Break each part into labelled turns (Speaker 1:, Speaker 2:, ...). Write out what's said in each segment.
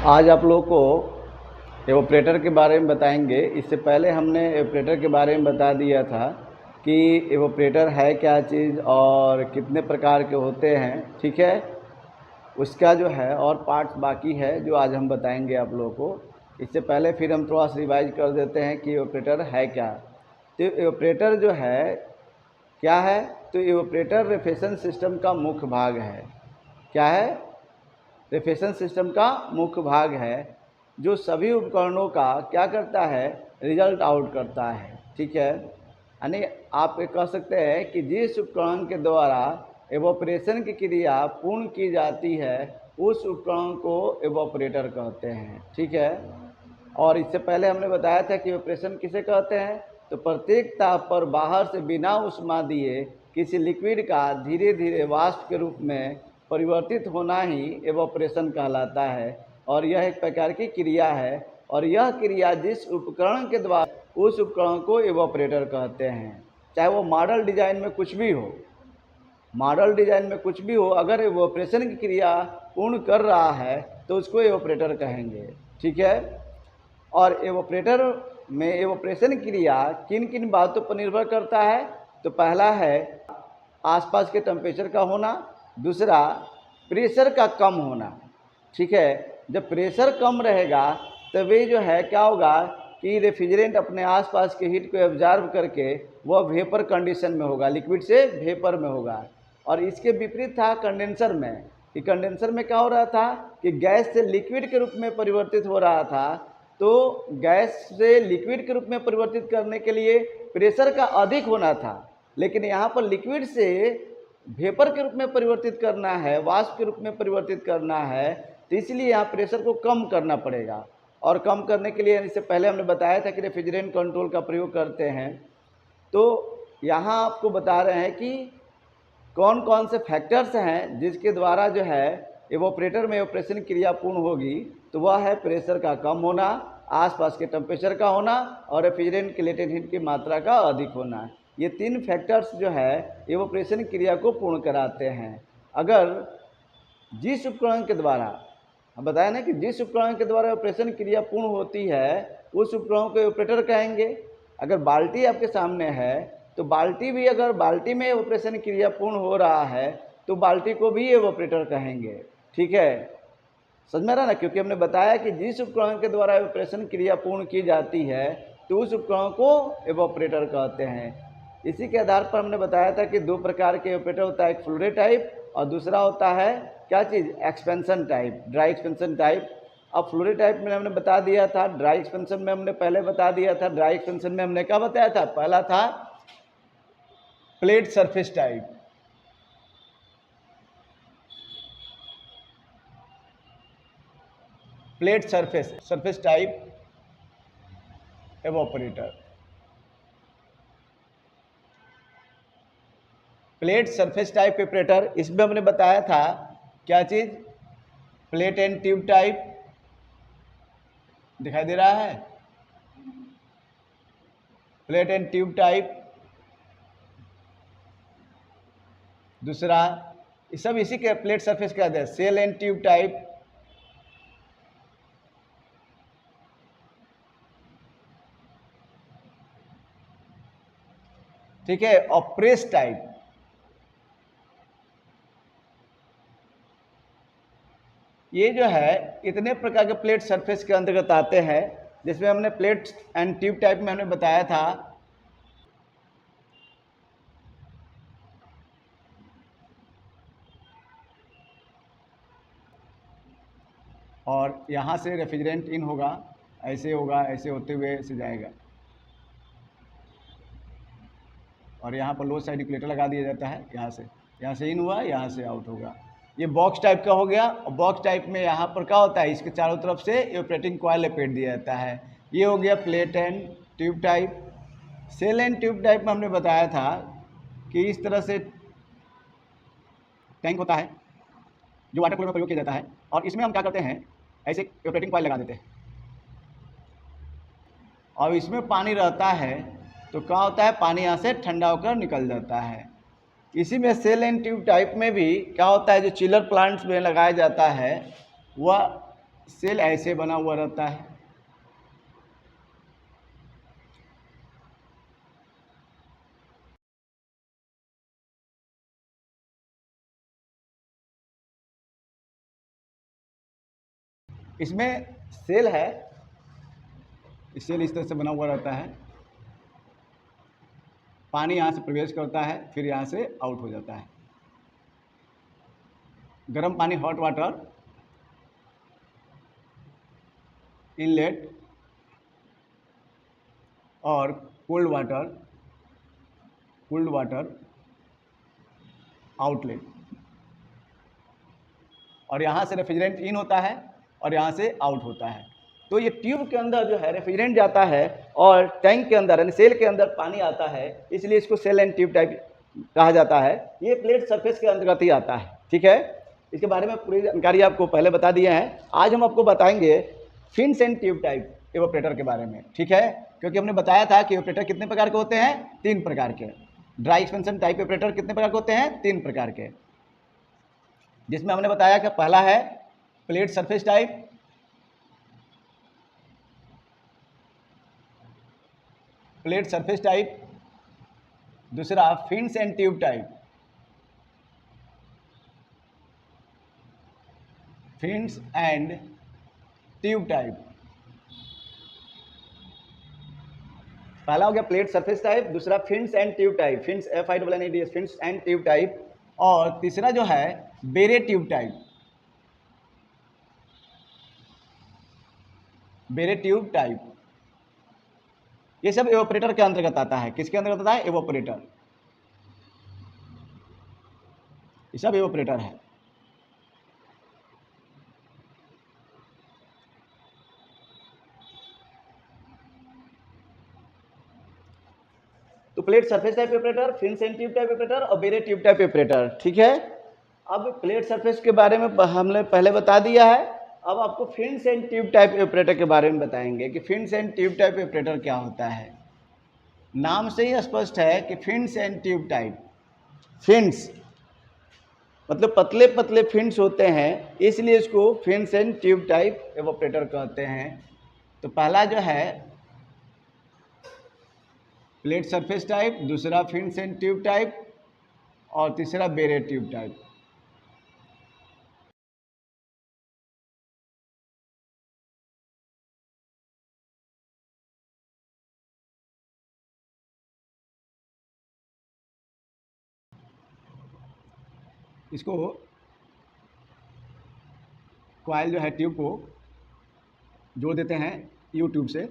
Speaker 1: आज आप लोगों को एवोपरेटर के बारे में बताएंगे। इससे पहले हमने एवोपरेटर के बारे में बता दिया था कि एवोपरेटर है क्या चीज़ और कितने प्रकार के होते हैं, ठीक है। उसका जो है और पार्ट्स बाकी है जो आज हम बताएंगे आप लोगों को। इससे पहले फिर हम थोड़ा सा रिवाइज कर देते हैं कि एवोपरेटर है क्या। तो एवोपरेटर जो है क्या है, तो एवोपरेटर रेफ्रिजरेशन सिस्टम का मुख्य भाग है। क्या है? रेफ्रिजरेशन सिस्टम का मुख्य भाग है जो सभी उपकरणों का क्या करता है, रिजल्ट आउट करता है, ठीक है। यानी आप ये कह सकते हैं कि जिस उपकरण के द्वारा एवोपरेशन की क्रिया पूर्ण की जाती है उस उपकरण को एवोपरेटर कहते हैं, ठीक है। और इससे पहले हमने बताया था कि एवोपरेशन किसे कहते हैं, तो प्रत्येक ताप पर बाहर से बिना उष्मा दिए किसी लिक्विड का धीरे धीरे वाष्प के रूप में परिवर्तित होना ही एवोपरेशन कहलाता है। और यह एक प्रकार की क्रिया है और यह क्रिया जिस उपकरण के द्वारा उस उपकरण को एवोपरेटर कहते हैं। चाहे वो मॉडल डिजाइन में कुछ भी हो, मॉडल डिजाइन में कुछ भी हो, अगर एवोपरेशन की क्रिया पूर्ण कर रहा है तो उसको एवोपरेटर कहेंगे, ठीक है। और एवोपरेटर में एवोपरेशन क्रिया किन किन बातों पर निर्भर करता है, तो पहला है आसपास के टेम्परेचर का होना, दूसरा प्रेशर का कम होना, ठीक है। जब प्रेशर कम रहेगा तभी जो है क्या होगा कि रेफ्रिजरेंट अपने आसपास के हीट को एब्जॉर्ब करके वह वेपर कंडीशन में होगा, लिक्विड से वेपर में होगा। और इसके विपरीत था कंडेंसर में, कि कंडेंसर में क्या हो रहा था कि गैस से लिक्विड के रूप में परिवर्तित हो रहा था। तो गैस से लिक्विड के रूप में परिवर्तित करने के लिए प्रेशर का अधिक होना था, लेकिन यहाँ पर लिक्विड से वेपर के रूप में परिवर्तित करना है, वाष्प के रूप में परिवर्तित करना है, तो इसलिए यहाँ प्रेशर को कम करना पड़ेगा। और कम करने के लिए इससे पहले हमने बताया था कि रेफ्रिजरेंट कंट्रोल का प्रयोग करते हैं। तो यहाँ आपको बता रहे हैं कि कौन कौन से फैक्टर्स हैं जिसके द्वारा जो है एवोपरेटर में एवोपरेशन क्रिया पूर्ण होगी। तो वह है प्रेशर का कम होना, आसपास के टेम्परेचर का होना और रेफ्रिजरेंट के लेटेंट हीट की मात्रा का अधिक होना। ये तीन फैक्टर्स जो है एवोपरेशन क्रिया को पूर्ण कराते हैं। अगर जिस उपकरण के द्वारा, हम बताया ना कि जिस उपकरण के द्वारा एवोपरेशन क्रिया पूर्ण होती है उस उपकरण को एवोपरेटर कहेंगे। अगर बाल्टी आपके सामने है तो बाल्टी भी, अगर बाल्टी में एवोपरेशन क्रिया पूर्ण हो रहा है तो बाल्टी को भी एवोपरेटर कहेंगे, ठीक है। समझ में आ रहा ना, क्योंकि हमने बताया कि जिस उपकरण के द्वारा एवोपरेशन क्रिया पूर्ण की जाती है तो उस उपकरण को एवोपरेटर कहते हैं। इसी के आधार पर हमने बताया था कि दो प्रकार के एवोपरेटर होता है, एक फ्लो टाइप और दूसरा होता है क्या चीज़, expansion type, dry expansion type. अब फ्लो टाइप में हमने बता दिया था, ड्राई एक्सपेंशन में हमने पहले बता दिया था। ड्राई एक्सपेंशन में हमने क्या बताया था, पहला था plate surface type, plate surface type evaporator. Plate surface type evaporator, इसमें हमने बताया था क्या चीज, प्लेट एंड ट्यूब टाइप, दिखाई दे रहा है, प्लेट एंड ट्यूब टाइप। दूसरा ये सब इसी के प्लेट सरफेस कहते हैं, सेल एंड ट्यूब टाइप। ठीक है, और प्रेस टाइप। ये जो है इतने प्रकार के प्लेट सरफेस के अंतर्गत आते हैं, जिसमें हमने प्लेट एंड ट्यूब टाइप में हमने बताया था और यहाँ से रेफ्रिजरेंट इन होगा, ऐसे होगा, ऐसे होते हुए ऐसे जाएगा और यहाँ पर लो साइड इक्वेटर लगा दिया जाता है। यहाँ से इन हुआ, यहाँ से आउट होगा। ये बॉक्स टाइप का हो गया। और बॉक्स टाइप में यहाँ पर क्या होता है, इसके चारों तरफ से एवोपरेटिंग कॉइल लपेट दिया जाता है। ये हो गया plate and tube type. Shell and tube type में हमने बताया था कि इस तरह से टैंक होता है जो वाटर कूलर में प्रयोग किया जाता है और इसमें हम क्या करते हैं, ऐसे एवोपरेटिंग कॉइल लगा देते हैं और इसमें पानी रहता है तो क्या होता है, पानी यहाँ से ठंडा होकर निकल जाता है। इसी में सेल एंड ट्यूब टाइप में भी क्या होता है, जो चिलर प्लांट्स में लगाया जाता है वह सेल ऐसे बना हुआ रहता है। इसमें सेल है, सेल इस तरह से बना हुआ रहता है। पानी यहाँ से प्रवेश करता है, फिर यहाँ से आउट हो जाता है। गर्म पानी हॉट वाटर, इनलेट, और कोल्ड वाटर आउटलेट। और यहाँ से रेफ्रिजरेंट इन होता है और यहाँ से आउट होता है। तो ये ट्यूब के अंदर जो है रेफ्रिजरेंट जाता है और टैंक के अंदर यानी सेल के अंदर पानी आता है, इसलिए इसको सेल एंड ट्यूब टाइप कहा जाता है। ये प्लेट सरफेस के अंतर्गत ही आता है। ठीक है, इसके बारे में पूरी जानकारी आपको पहले बता दिए हैं। आज हम आपको बताएंगे fins and tube type evaporator के बारे में। ठीक है, क्योंकि हमने बताया था कि एवोपरेटर कितने प्रकार के होते हैं, 3 प्रकार के। ड्राई एक्सपेंशन टाइप एवोपरेटर कितने प्रकार के होते हैं, 3 प्रकार के, जिसमें हमने बताया कि पहला है प्लेट सरफेस टाइप, दूसरा फिन्स एंड ट्यूब टाइप, पहला हो गया प्लेट सरफेस टाइप, दूसरा fins and tube type, fins FINNED fins and tube type, और तीसरा जो है बेरे ट्यूब टाइप। ये सब एवोपरेटर के अंतर्गत आता है। किसके अंतर्गत आता है, एवोपरेटर। ये सब एवोपरेटर है। तो plate surface type evaporator, fins and tube type evaporator और बेरे ट्यूब टाइप एवोपरेटर। ठीक है, अब प्लेट सरफेस के बारे में हमने पहले बता दिया है। अब आपको fins and tube type evaporator के बारे में बताएंगे कि fins and tube type evaporator क्या होता है। नाम से ही स्पष्ट है कि fins and tube type. Fins मतलब पतले पतले फिन्स होते हैं, इसलिए इसको fins and tube type evaporator कहते हैं। तो पहला जो है प्लेट सरफेस टाइप, दूसरा फिन्स एंड ट्यूब टाइप और तीसरा बेरे ट्यूब टाइप। इसको कॉइल जो है ट्यूब को जोड़ देते हैं यू ट्यूब से।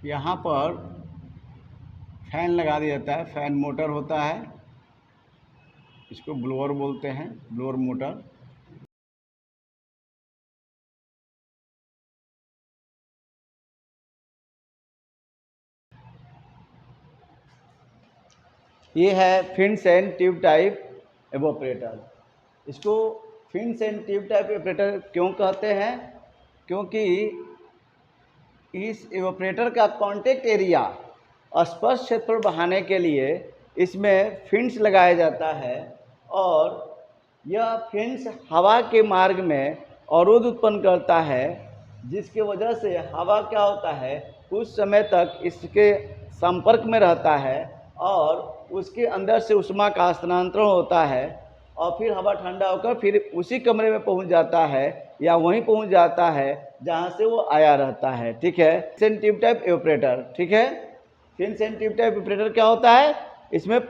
Speaker 1: यहाँ पर फैन लगा दिया जाता है, फैन मोटर होता है, इसको ब्लोअर बोलते हैं, ब्लोअर मोटर। ये है fins and tube type evaporator. इसको fins and tube type evaporator क्यों कहते हैं, क्योंकि इस एवोपरेटर का कॉन्टेक्ट एरिया स्पर्श क्षेत्र बढ़ाने के लिए इसमें फिन्स लगाया जाता है, और यह फिन्स हवा के मार्ग में अवरोध उत्पन्न करता है, जिसके वजह से हवा क्या होता है, कुछ समय तक इसके संपर्क में रहता है और उसके अंदर से ऊष्मा का स्थानांतरण होता है, और फिर हवा ठंडा होकर फिर उसी कमरे में पहुंच जाता है या वहीं पहुंच जाता है जहां से वो आया रहता है। ठीक है, फिन्स ट्यूब टाइप एवोपरेटर। ठीक है, फिन्स ट्यूब टाइप एवोपरेटर क्या होता है, इसमें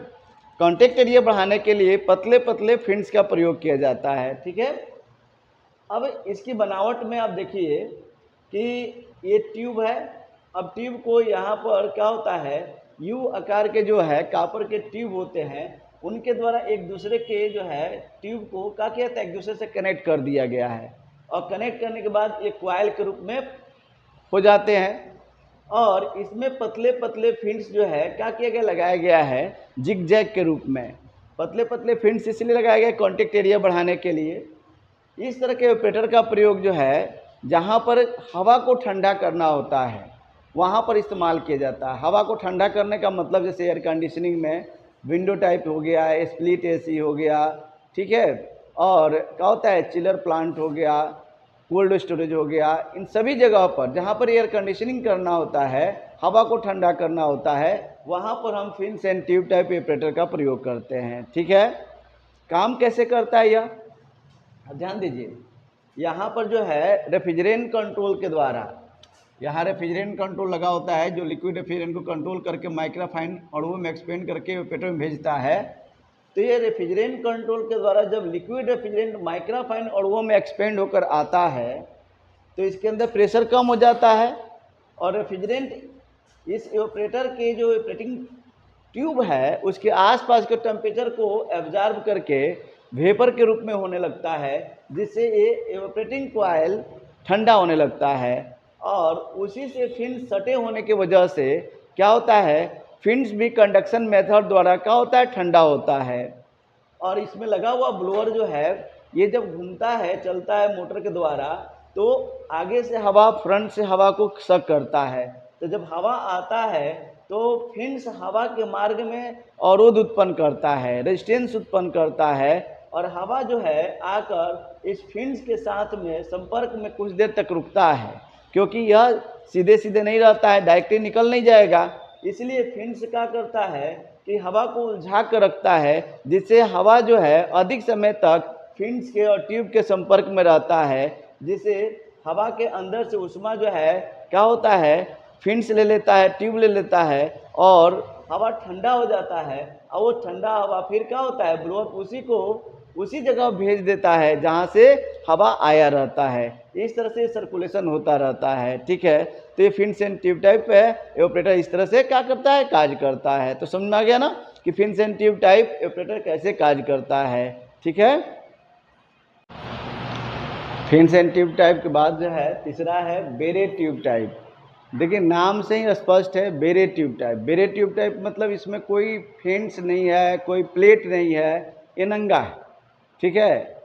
Speaker 1: कॉन्टेक्ट एरिया बढ़ाने के लिए पतले पतले फिन्स का प्रयोग किया जाता है। ठीक है, अब इसकी बनावट में आप देखिए कि ये ट्यूब है। अब ट्यूब को यहाँ पर क्या होता है, यू आकार के जो है कापर के ट्यूब होते हैं, उनके द्वारा एक दूसरे के जो है ट्यूब को क्या किया था, एक दूसरे से कनेक्ट कर दिया गया है। और कनेक्ट करने के बाद ये क्वाइल के रूप में हो जाते हैं। और इसमें पतले पतले फिन्स जो है क्या किया गया, लगाया गया है जिग जैग के रूप में। पतले पतले फिन्स इसलिए लगाया गया कॉन्टेक्ट एरिया बढ़ाने के लिए। इस तरह के ऑपरेटर का प्रयोग जो है जहाँ पर हवा को ठंडा करना होता है वहाँ पर इस्तेमाल किया जाता है। हवा को ठंडा करने का मतलब जैसे एयर कंडीशनिंग में विंडो टाइप हो गया, स्प्लिट एसी हो गया, ठीक है, और क्या होता है चिलर प्लांट हो गया, कोल्ड स्टोरेज हो गया, इन सभी जगहों पर जहाँ पर एयर कंडीशनिंग करना होता है, हवा को ठंडा करना होता है, वहाँ पर हम fins and tube type operator का प्रयोग करते हैं। ठीक है, काम कैसे करता है यह ध्यान दीजिए। यहाँ पर जो है रेफ्रिजरेंट कंट्रोल के द्वारा, यहाँ रेफ्रिजरेंट कंट्रोल लगा होता है जो लिक्विड रेफ्रिजरेंट को कंट्रोल करके माइक्रोफाइन अणुओं में एक्सपेंड करके ऑपरेटर में भेजता है। तो ये रेफ्रिजरेंट कंट्रोल के द्वारा जब लिक्विड रेफ्रिजरेंट माइक्रोफाइन अणुओं में एक्सपेंड होकर आता है तो इसके अंदर प्रेशर कम हो जाता है और रेफ्रिजरेंट इस ऑपरेटर के जो ऑपरेटिंग ट्यूब है उसके आसपास के टेम्परेचर को एब्जॉर्ब करके वेपर के रूप में होने लगता है, जिससे ये ऑपरेटिंग कॉइल ठंडा होने लगता है। और उसी से फिन्स सटे होने की वजह से क्या होता है, फिन्स भी कंडक्शन मेथड द्वारा क्या होता है, ठंडा होता है। और इसमें लगा हुआ ब्लोअर जो है ये जब घूमता है, चलता है मोटर के द्वारा, तो आगे से हवा, फ्रंट से हवा को सक करता है। तो जब हवा आता है तो फिन्स हवा के मार्ग में अवरोध उत्पन्न करता है, रेजिस्टेंस उत्पन्न करता है, और हवा जो है आकर इस फिन्स के साथ में संपर्क में कुछ देर तक रुकता है, क्योंकि यह सीधे सीधे नहीं रहता है, डायरेक्टली निकल नहीं जाएगा। इसलिए फिन्स क्या करता है कि हवा को उलझा कर रखता है, जिससे हवा जो है अधिक समय तक फिन्स के और ट्यूब के संपर्क में रहता है, जिससे हवा के अंदर से उष्मा जो है क्या होता है, फिन्स ले लेता है, ट्यूब ले लेता है, और हवा ठंडा हो जाता है। और वो ठंडा हवा फिर क्या होता है, ब्लोअर उसी जगह भेज देता है जहाँ से हवा आया रहता है। इस तरह से सर्कुलेशन होता रहता है। ठीक है, तो ये फिन्स एंड ट्यूब टाइप है ऑपरेटर इस तरह से क्या करता है, कार्य करता है। तो समझ में आ गया ना कि fins and tube type operator कैसे कार्य करता है। ठीक है, फिन्स एंड ट्यूब टाइप के बाद जो है तीसरा है बेरे ट्यूब टाइप। देखिए नाम से ही स्पष्ट है, बेरे ट्यूब टाइप। बेरे ट्यूब टाइप मतलब इसमें कोई फिन्स नहीं है, कोई प्लेट नहीं है, ये नंगा है। ठीक है,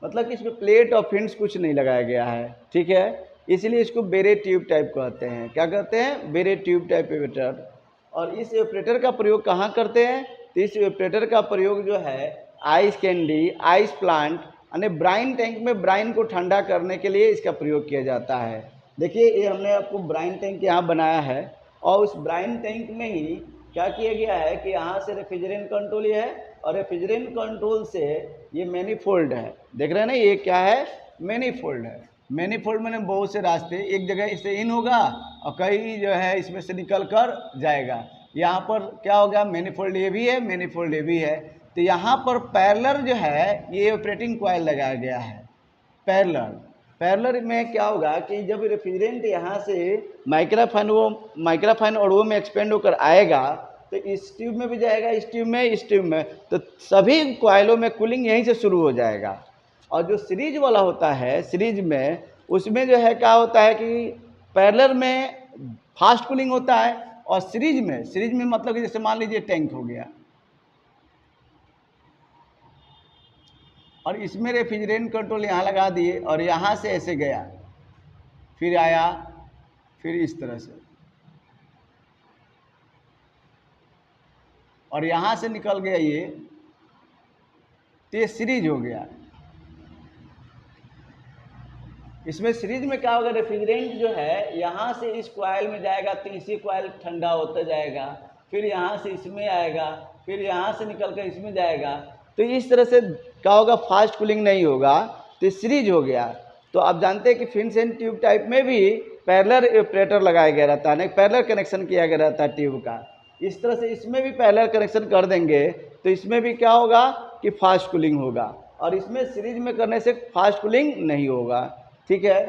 Speaker 1: मतलब कि इसमें प्लेट और फिन्स कुछ नहीं लगाया गया है। ठीक है, इसलिए इसको बेरे ट्यूब टाइप कहते हैं। क्या कहते हैं, बेरे ट्यूब टाइप ऑपरेटर। और इस ऑपरेटर का प्रयोग कहाँ करते हैं, तो इस ऑपरेटर का प्रयोग जो है आइस कैंडी, आइस प्लांट यानी ब्राइन टैंक में ब्राइन को ठंडा करने के लिए इसका प्रयोग किया जाता है। देखिए ये हमने आपको ब्राइन टैंक यहाँ बनाया है, और उस ब्राइन टैंक में ही क्या किया गया है कि यहाँ से रेफ्रिजरेंट कंट्रोल ये है, और रेफ्रिजरेंट कंट्रोल से ये मैनीफोल्ड है। देख रहे हैं ना, ये क्या है, मैनीफोल्ड है। मैनीफोल्ड मैंने बहुत से रास्ते, एक जगह इससे इन होगा और कई जो है इसमें से निकल कर जाएगा। यहाँ पर क्या होगा, मैनीफोल्ड ये भी है, मैनीफोल्ड ये भी है। तो यहाँ पर पैरेलल जो है ये ऑपरेटिंग कॉइल लगाया गया है। पैरेलल में क्या होगा कि जब रेफ्रिजरेंट यहाँ से माइक्रोफाइन अणुओं में एक्सपेंड होकर आएगा तो इस ट्यूब में भी जाएगा, इस ट्यूब में, इस ट्यूब में, तो सभी कॉइलों में कूलिंग यहीं से शुरू हो जाएगा। और जो सीरीज वाला होता है, सीरीज में उसमें जो है क्या होता है कि पैरेलल में फास्ट कूलिंग होता है, और सीरीज में मतलब कि जैसे मान लीजिए टैंक हो गया, और इसमें रेफ्रिजरेंट कंट्रोल यहाँ लगा दिए और यहाँ से ऐसे गया, फिर आया, फिर इस तरह से, और यहाँ से निकल गया ये, तो ये सीरीज हो गया। इसमें सीरीज में क्या होगा, रेफ्रिजरेंट जो है यहाँ से इस कॉइल में जाएगा तो इसी कॉइल ठंडा होता जाएगा, फिर यहाँ से इसमें आएगा, फिर यहाँ से निकल कर इसमें जाएगा। तो इस तरह से क्या होगा, फास्ट कूलिंग नहीं होगा, तो सीरीज हो गया। तो आप जानते हैं कि फिन्स एंड ट्यूब टाइप में भी पैरेलल ऑपरेटर लगाया गया रहता है, पैरेलल कनेक्शन किया गया रहता है ट्यूब का। इस तरह से इसमें भी पैरेलल कनेक्शन कर देंगे तो इसमें भी क्या होगा कि फास्ट कूलिंग होगा, और इसमें सीरीज में करने से फास्ट कूलिंग नहीं होगा। ठीक है,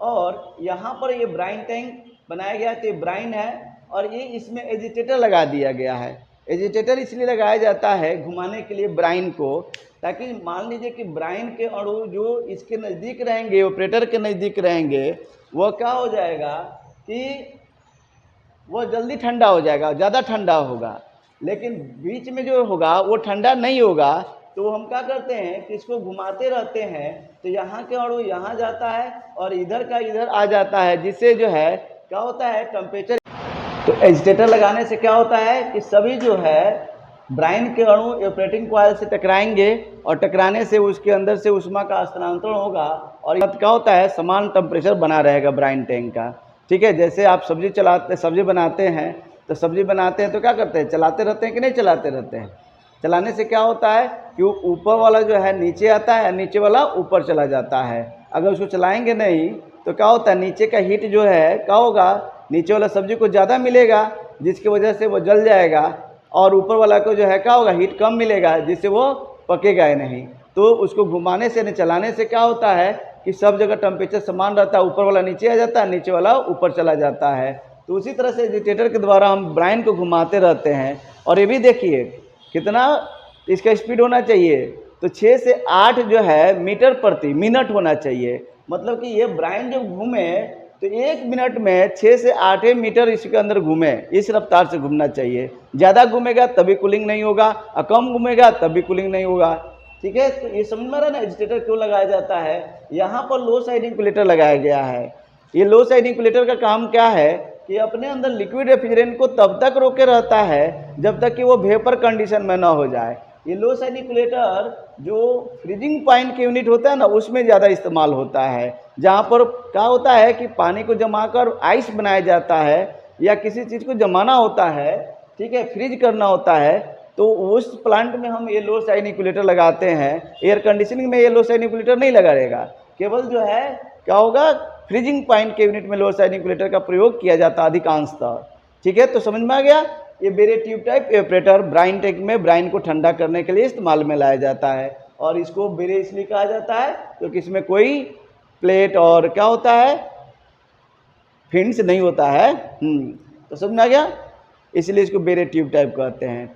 Speaker 1: और यहाँ पर ये ब्राइन टैंक बनाया गया, तो ये ब्राइन है, और ये इसमें एजिटेटर लगा दिया गया है। एजिटेटर इसलिए लगाया जाता है घुमाने के लिए ब्राइन को, ताकि मान लीजिए कि ब्राइन के अणु जो इसके नज़दीक रहेंगे, ऑपरेटर के नज़दीक रहेंगे, वह क्या हो जाएगा कि वो जल्दी ठंडा हो जाएगा, ज़्यादा ठंडा होगा। लेकिन बीच में जो होगा वो ठंडा नहीं होगा, तो हम क्या करते हैं कि इसको घुमाते रहते हैं, तो यहाँ के अणु यहाँ जाता है और इधर का इधर आ जाता है, जिससे जो है क्या होता है टेम्परेचर। तो एजिटेटर लगाने से क्या होता है कि सभी जो है ब्राइन के अणु ऑपरेटिंग कॉइल से टकराएंगे और टकराने से उसके अंदर से ऊष्मा का स्थानांतरण होगा और क्या होता है समान टेम्परेचर बना रहेगा ब्राइन टैंक का। ठीक है, जैसे आप सब्जी बनाते हैं, तो सब्जी बनाते हैं तो क्या करते हैं, चलाते रहते हैं कि नहीं चलाते रहते हैं। चलाने से क्या होता है कि ऊपर वाला जो है नीचे आता है, नीचे वाला ऊपर चला जाता है। अगर उसको चलाएंगे नहीं तो क्या होता है, नीचे का हीट जो है क्या होगा, नीचे वाला सब्जी को ज़्यादा मिलेगा, जिसकी वजह से वो जल जाएगा, और ऊपर वाला को जो है क्या होगा, हीट कम मिलेगा, जिससे वो पकेगा ही नहीं। तो उसको घुमाने से नहीं चलाने से क्या होता है कि सब जगह टेम्परेचर समान रहता है, ऊपर वाला नीचे आ जाता है, नीचे वाला ऊपर चला जाता है। तो उसी तरह से एजिटेटर के द्वारा हम ब्राइन को घुमाते रहते हैं। और ये भी देखिए कितना इसका स्पीड होना चाहिए, तो 6 से 8 जो है मीटर प्रति मिनट होना चाहिए। मतलब कि ये ब्राइन जब घूमे तो 1 मिनट में 6 से 8 मीटर इसके अंदर घूमे, इस रफ्तार से घूमना चाहिए। ज़्यादा घूमेगा तभी कूलिंग नहीं होगा, और कम घूमेगा तभी कूलिंग नहीं होगा। ठीक है, तो ये समझ में आ रहा है ना एजिटेटर क्यों लगाया जाता है। यहाँ पर लो साइड इंसुलेटर लगाया गया है। ये लो साइड इंसुलेटर का काम क्या है कि अपने अंदर लिक्विड रेफ्रिजरेंट को तब तक रोके रहता है जब तक कि वो वेपर कंडीशन में ना हो जाए। ये लो साइड इंसुलेटर जो फ्रीजिंग पॉइंट के यूनिट होता है ना, उसमें ज़्यादा इस्तेमाल होता है, जहाँ पर क्या होता है कि पानी को जमा कर आइस बनाया जाता है या किसी चीज़ को जमाना होता है, ठीक है, फ्रीज करना होता है, तो उस प्लांट में हम ये लो साइड इंसुलेटर लगाते हैं। एयर कंडीशनिंग में ये लो साइड इंसुलेटर नहीं लगा रहेगा, केवल जो है क्या होगा, फ्रीजिंग पॉइंट के यूनिट में लो साइड इंसुलेटर का प्रयोग किया जाता है अधिकांशतः। ठीक है, तो समझ में आ गया। ये bare tube type evaporator brine tank में ब्राइन को ठंडा करने के लिए इस्तेमाल में लाया जाता है। और इसको बेरे इसलिए कहा जाता है क्योंकि इसमें कोई प्लेट और क्या होता है, फिन्स नहीं होता है। तो समझ में आ गया, इसलिए इसको बेरे ट्यूब टाइप कहते हैं।